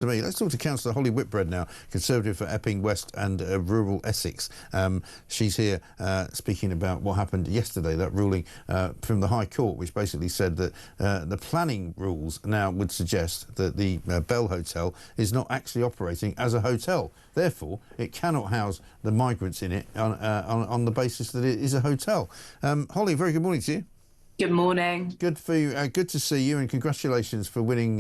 To me. Let's talk to Councillor Holly Whitbread now, Conservative for Epping West and rural Essex. She's here speaking about what happened yesterday, that ruling from the High Court, which basically said that the planning rules now would suggest that the Bell Hotel is not actually operating as a hotel. Therefore, it cannot house the migrants in it on the basis that it is a hotel. Holly, very good morning to you. Good morning. Good for you. Good to see you, and congratulations for winning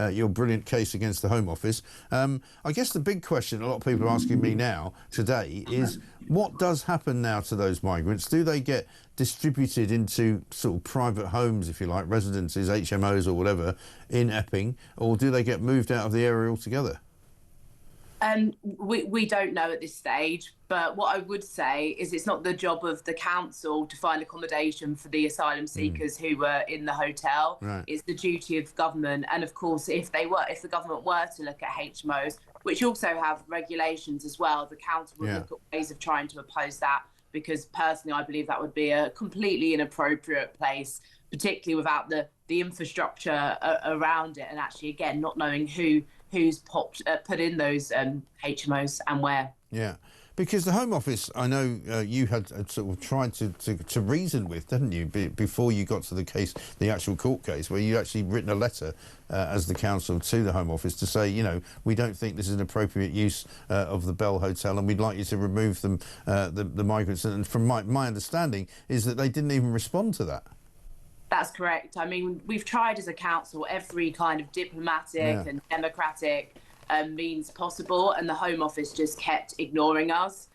your brilliant case against the Home Office. I guess the big question a lot of people are asking me now today is what does happen now to those migrants? Do they get distributed into sort of private homes, if you like, residences, HMOs or whatever, in Epping, or do they get moved out of the area altogether? We don't know at this stage, but what I would say is it's not the job of the council to find accommodation for the asylum seekers who were in the hotel. Right. It's the duty of government, and of course, if the government were to look at HMOs, which also have regulations as well, the council would look at ways of trying to oppose that. Because personally, I believe that would be a completely inappropriate place, particularly without the infrastructure around it, and actually, again, not knowing who's put in those HMOs and where. Yeah, because the Home Office, I know you had sort of tried to reason with, didn't you, before you got to the case, the actual court case, where you actually written a letter as the council to the Home Office to say, you know, we don't think this is an appropriate use of the Bell Hotel, and we'd like you to remove them, the migrants. And from my understanding is that they didn't even respond to that. That's correct. I mean, we've tried as a council every kind of diplomatic and democratic means possible, and the Home Office just kept ignoring us.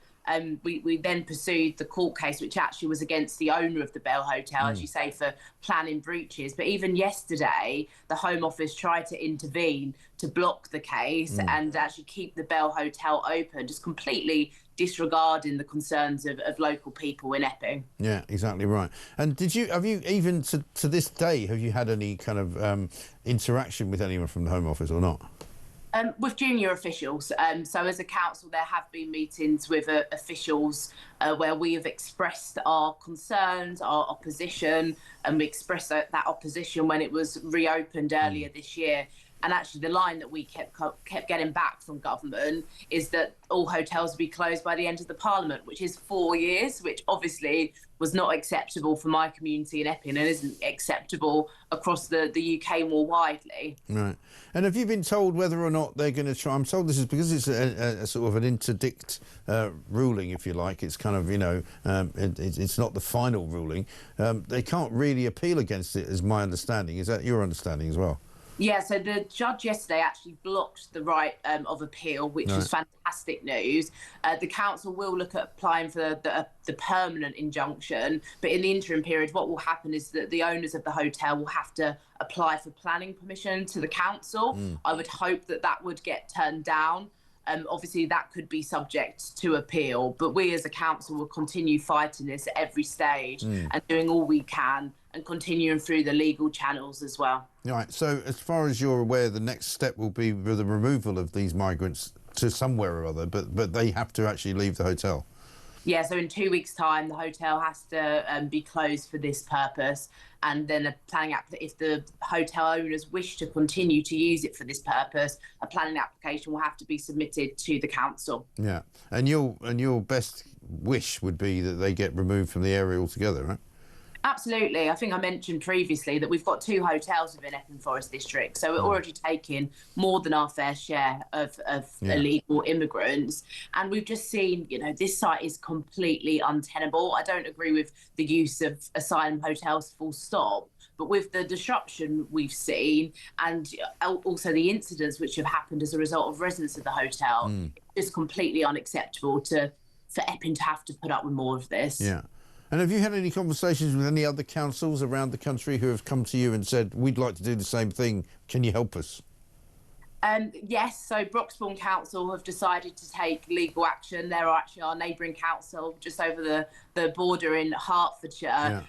We then pursued the court case, which actually was against the owner of the Bell Hotel, as you say, for planning breaches. But even yesterday, the Home Office tried to intervene to block the case and actually keep the Bell Hotel open, just completely disregarding the concerns of local people in Epping. Yeah, exactly right. And have you even to this day, have you had any kind of interaction with anyone from the Home Office or not? With junior officials. So as a council, there have been meetings with officials where we have expressed our concerns, our opposition, and we expressed that opposition when it was reopened earlier this year. And actually, the line that we kept getting back from government is that all hotels will be closed by the end of the Parliament, which is 4 years, which obviously was not acceptable for my community in Epping and isn't acceptable across the UK more widely. Right. And have you been told whether or not they're going to try? I'm told this is because it's a sort of an interdict ruling, if you like. It's kind of, you know, it's not the final ruling. They can't really appeal against it, is my understanding. Is that your understanding as well? Yeah, so the judge yesterday actually blocked the right of appeal, which is fantastic news. The council will look at applying for the permanent injunction, but in the interim period, what will happen is that the owners of the hotel will have to apply for planning permission to the council. I would hope that would get turned down. Obviously, that could be subject to appeal, but we as a council will continue fighting this at every stage and doing all we can and continuing through the legal channels as well. Right, so as far as you're aware, the next step will be the removal of these migrants to somewhere or other, but they have to actually leave the hotel. Yeah, so in 2 weeks' time, the hotel has to be closed for this purpose, and then if the hotel owners wish to continue to use it for this purpose, a planning application will have to be submitted to the council. Yeah, and your best wish would be that they get removed from the area altogether, right? Absolutely. I think I mentioned previously that we've got 2 hotels within Epping Forest District, so we're already taking more than our fair share of illegal immigrants. And we've just seen, you know, this site is completely untenable. I don't agree with the use of asylum hotels full stop, but with the disruption we've seen and also the incidents which have happened as a result of residents of the hotel, it's completely unacceptable for Epping to have to put up with more of this. Yeah. And have you had any conversations with any other councils around the country who have come to you and said, we'd like to do the same thing, can you help us? Yes, so Broxbourne Council have decided to take legal action. They're actually our neighbouring council just over the border in Hertfordshire. Yeah.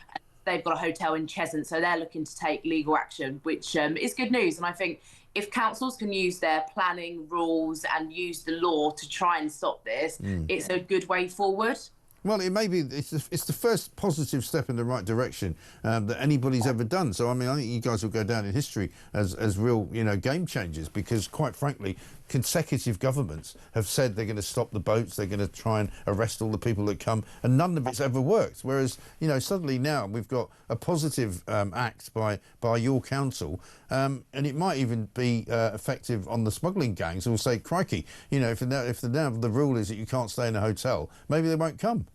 They've got a hotel in Cheshunt, so they're looking to take legal action, which is good news. And I think if councils can use their planning rules and use the law to try and stop this, it's a good way forward. Well, it may be, it's the first positive step in the right direction that anybody's ever done. So, I mean, I think you guys will go down in history as real, you know, game changers, because quite frankly, consecutive governments have said they're going to stop the boats, they're going to try and arrest all the people that come, and none of it's ever worked. Whereas, you know, suddenly now we've got a positive act by your council, and it might even be effective on the smuggling gangs who will say, crikey, you know, if now the rule is that you can't stay in a hotel, maybe they won't come.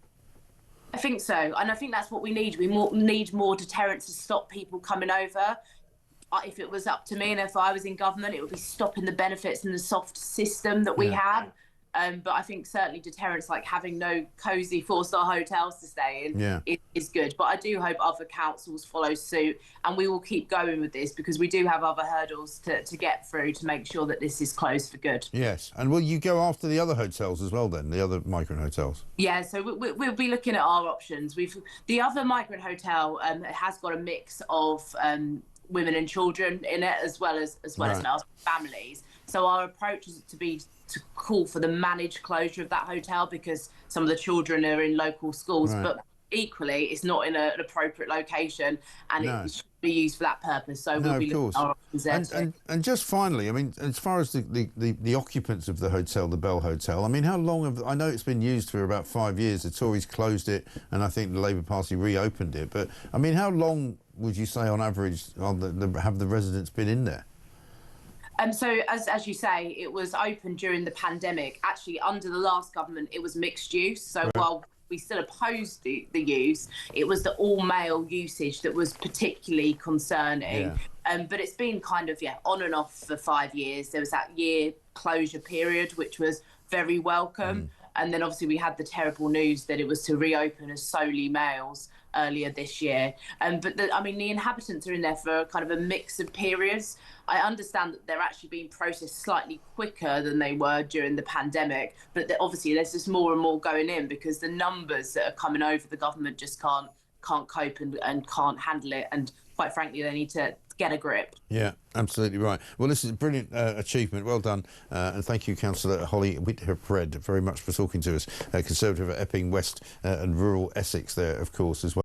I think so, and I think that's what we need. We need more deterrence to stop people coming over. If it was up to me and if I was in government, it would be stopping the benefits and the soft system that we have. But I think certainly deterrence, like having no cosy 4-star hotels to stay in, is good. But I do hope other councils follow suit, and we will keep going with this because we do have other hurdles to get through to make sure that this is closed for good. Yes, and will you go after the other hotels as well then, the other migrant hotels? Yeah, so we'll be looking at our options. The other migrant hotel has got a mix of women and children in it, as well as males, families. So our approach is to call for the managed closure of that hotel because some of the children are in local schools, but equally it's not in an appropriate location, and it should be used for that purpose. So we'll be looking at our options there. And just finally, I mean, as far as the occupants of the hotel, the Bell Hotel, I mean, how long I know it's been used for about 5 years. The Tories closed it, and I think the Labour Party reopened it. But I mean, how long would you say on average have the residents been in there? So as you say, it was open during the pandemic. Actually, under the last government, it was mixed use. So while we still opposed the use, it was the all-male usage that was particularly concerning. But it's been kind of, on and off for 5 years. There was that year closure period, which was very welcome. And then obviously we had the terrible news that it was to reopen as solely males earlier this year. But I mean, the inhabitants are in there for kind of a mix of periods. I understand that they're actually being processed slightly quicker than they were during the pandemic, but obviously there's just more and more going in because the numbers that are coming over, the government just can't cope and can't handle it. And quite frankly, they need to get a grip. Yeah, absolutely right. Well, this is a brilliant achievement. Well done. And thank you, Councillor Holly Whitbread, very much for talking to us. Conservative at Epping West and rural Essex there, of course, as well.